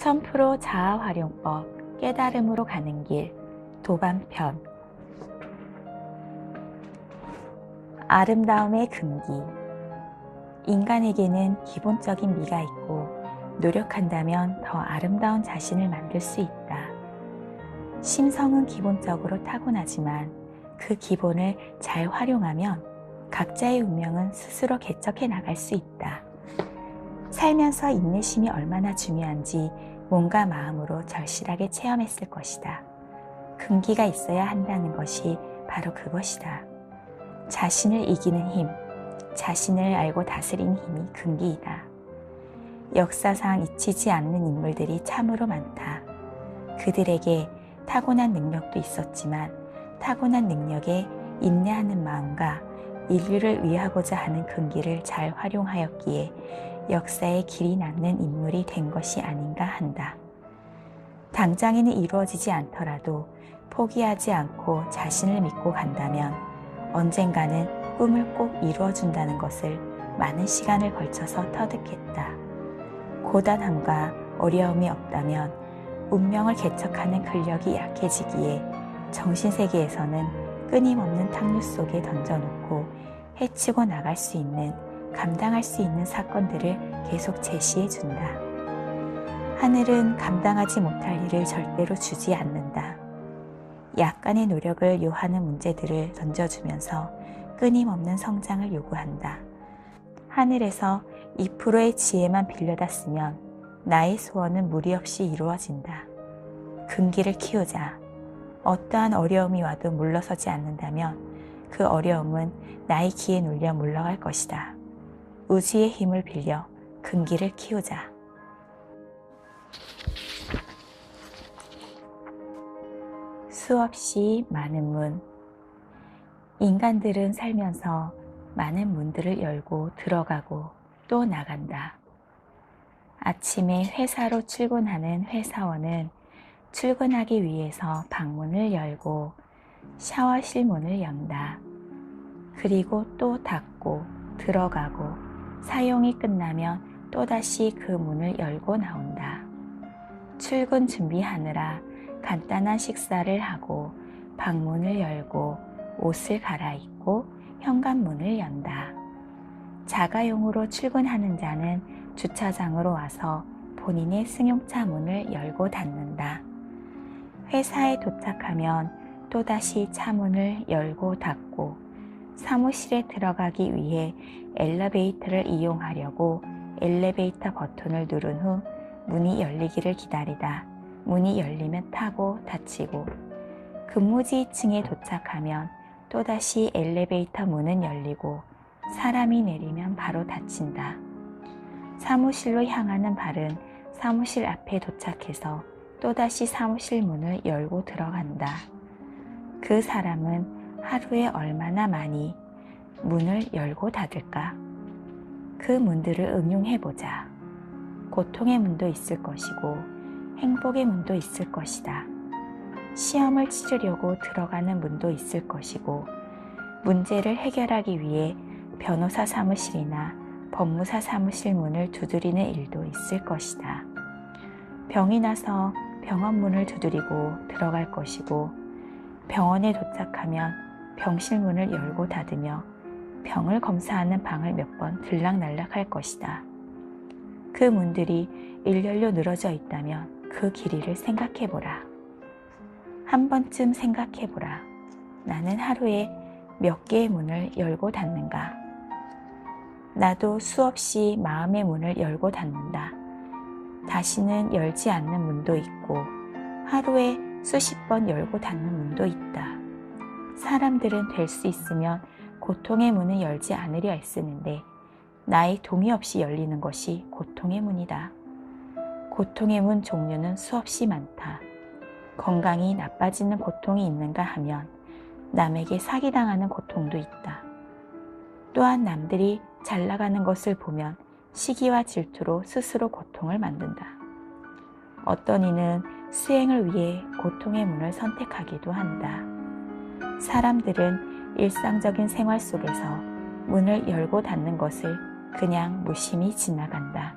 1000% 자아활용법 깨달음으로 가는 길 도반편. 아름다움의 금기. 인간에게는 기본적인 미가 있고 노력한다면 더 아름다운 자신을 만들 수 있다. 심성은 기본적으로 타고나지만 그 기본을 잘 활용하면 각자의 운명은 스스로 개척해 나갈 수 있다. 살면서 인내심이 얼마나 중요한지 몸과 마음으로 절실하게 체험했을 것이다. 금기가 있어야 한다는 것이 바로 그것이다. 자신을 이기는 힘, 자신을 알고 다스리는 힘이 금기이다. 역사상 잊히지 않는 인물들이 참으로 많다. 그들에게 타고난 능력도 있었지만 타고난 능력에 인내하는 마음과 인류를 위하고자 하는 금기를 잘 활용하였기에 역사에 길이 남는 인물이 된 것이 아닌가 한다. 당장에는 이루어지지 않더라도 포기하지 않고 자신을 믿고 간다면 언젠가는 꿈을 꼭 이루어준다는 것을 많은 시간을 걸쳐서 터득했다. 고단함과 어려움이 없다면 운명을 개척하는 근력이 약해지기에 정신세계에서는 끊임없는 탕류 속에 던져놓고 해치고 나갈 수 있는, 감당할 수 있는 사건들을 계속 제시해준다. 하늘은 감당하지 못할 일을 절대로 주지 않는다. 약간의 노력을 요하는 문제들을 던져주면서 끊임없는 성장을 요구한다. 하늘에서 2%의 지혜만 빌려다 쓰면 나의 소원은 무리 없이 이루어진다. 금기를 키우자. 어떠한 어려움이 와도 물러서지 않는다면 그 어려움은 나의 기에 눌려 물러갈 것이다. 우주의 힘을 빌려 금기를 키우자. 수없이 많은 문. 인간들은 살면서 많은 문들을 열고 들어가고 또 나간다. 아침에 회사로 출근하는 회사원은 출근하기 위해서 방문을 열고 샤워실 문을 연다. 그리고 또 닫고 들어가고 사용이 끝나면 또다시 그 문을 열고 나온다. 출근 준비하느라 간단한 식사를 하고 방문을 열고 옷을 갈아입고 현관문을 연다. 자가용으로 출근하는 자는 주차장으로 와서 본인의 승용차 문을 열고 닫는다. 회사에 도착하면 또다시 차문을 열고 닫고 사무실에 들어가기 위해 엘리베이터를 이용하려고 엘리베이터 버튼을 누른 후 문이 열리기를 기다리다 문이 열리면 타고 닫히고 근무지 2층에 도착하면 또다시 엘리베이터 문은 열리고 사람이 내리면 바로 닫힌다. 사무실로 향하는 발은 사무실 앞에 도착해서 또다시 사무실 문을 열고 들어간다. 그 사람은 하루에 얼마나 많이 문을 열고 닫을까? 그 문들을 응용해보자. 고통의 문도 있을 것이고 행복의 문도 있을 것이다. 시험을 치르려고 들어가는 문도 있을 것이고 문제를 해결하기 위해 변호사 사무실이나 법무사 사무실 문을 두드리는 일도 있을 것이다. 병이 나서 병원 문을 두드리고 들어갈 것이고 병원에 도착하면 병실 문을 열고 닫으며 병을 검사하는 방을 몇 번 들락날락할 것이다. 그 문들이 일렬로 늘어져 있다면 그 길이를 생각해보라. 한 번쯤 생각해보라. 나는 하루에 몇 개의 문을 열고 닫는가? 나도 수없이 마음의 문을 열고 닫는다. 다시는 열지 않는 문도 있고 하루에 수십 번 열고 닫는 문도 있다. 사람들은 될 수 있으면 고통의 문을 열지 않으려 애쓰는데 나의 동의 없이 열리는 것이 고통의 문이다. 고통의 문 종류는 수없이 많다. 건강이 나빠지는 고통이 있는가 하면 남에게 사기당하는 고통도 있다. 또한 남들이 잘 나가는 것을 보면 시기와 질투로 스스로 고통을 만든다. 어떤 이는 수행을 위해 고통의 문을 선택하기도 한다. 사람들은 일상적인 생활 속에서 문을 열고 닫는 것을 그냥 무심히 지나간다.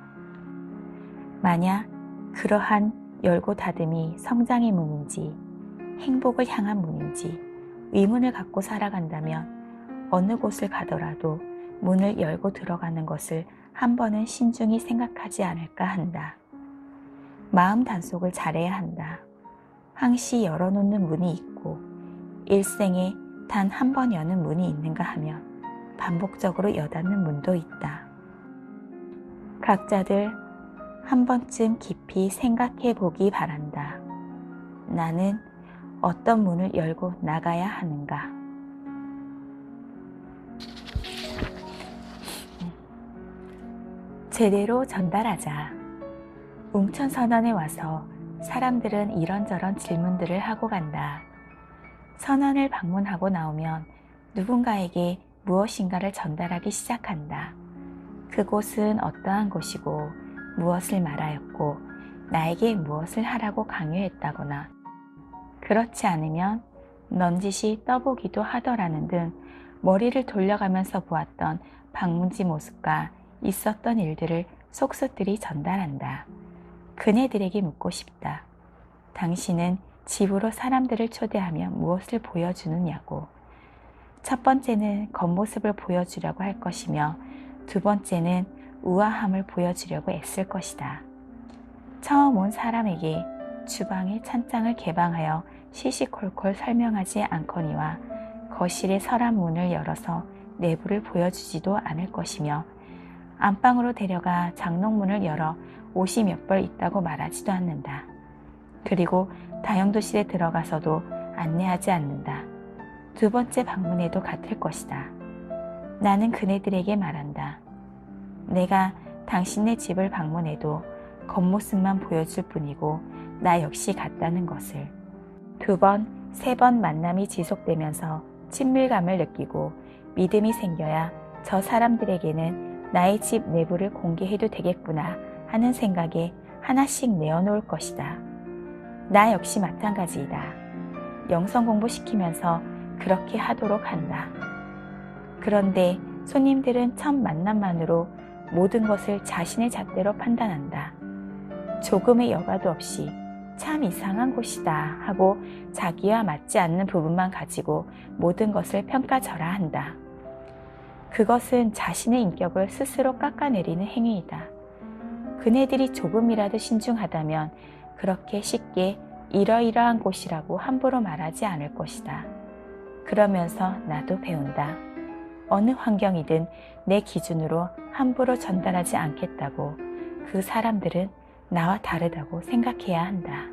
만약 그러한 열고 닫음이 성장의 문인지 행복을 향한 문인지 의문을 갖고 살아간다면 어느 곳을 가더라도 문을 열고 들어가는 것을 한 번은 신중히 생각하지 않을까 한다. 마음 단속을 잘해야 한다. 항시 열어놓는 문이 있고 일생에 단 한 번 여는 문이 있는가 하면 반복적으로 여닫는 문도 있다. 각자들 한 번쯤 깊이 생각해 보기 바란다. 나는 어떤 문을 열고 나가야 하는가? 제대로 전달하자. 웅천선언에 와서 사람들은 이런저런 질문들을 하고 간다. 선언을 방문하고 나오면 누군가에게 무엇인가를 전달하기 시작한다. 그곳은 어떠한 곳이고 무엇을 말하였고 나에게 무엇을 하라고 강요했다거나 그렇지 않으면 넌지시 떠보기도 하더라는 등 머리를 돌려가면서 보았던 방문지 모습과 있었던 일들을 속속들이 전달한다. 그네들에게 묻고 싶다. 당신은 집으로 사람들을 초대하며 무엇을 보여주느냐고. 첫 번째는 겉모습을 보여주려고 할 것이며 두 번째는 우아함을 보여주려고 애쓸 것이다. 처음 온 사람에게 주방의 찬장을 개방하여 시시콜콜 설명하지 않거니와 거실의 서랍 문을 열어서 내부를 보여주지도 않을 것이며 안방으로 데려가 장롱문을 열어 옷이 몇 벌 있다고 말하지도 않는다. 그리고 다용도실에 들어가서도 안내하지 않는다. 두 번째 방문에도 같을 것이다. 나는 그네들에게 말한다. 내가 당신네 집을 방문해도 겉모습만 보여줄 뿐이고 나 역시 같다는 것을. 두 번, 세 번 만남이 지속되면서 친밀감을 느끼고 믿음이 생겨야 저 사람들에게는 나의 집 내부를 공개해도 되겠구나 하는 생각에 하나씩 내어놓을 것이다. 나 역시 마찬가지이다. 영성 공부시키면서 그렇게 하도록 한다. 그런데 손님들은 첫 만남만으로 모든 것을 자신의 잣대로 판단한다. 조금의 여과도 없이 참 이상한 곳이다 하고 자기와 맞지 않는 부분만 가지고 모든 것을 평가절하한다. 그것은 자신의 인격을 스스로 깎아내리는 행위이다. 그네들이 조금이라도 신중하다면 그렇게 쉽게 이러이러한 곳이라고 함부로 말하지 않을 것이다. 그러면서 나도 배운다. 어느 환경이든 내 기준으로 함부로 전달하지 않겠다고 그 사람들은 나와 다르다고 생각해야 한다.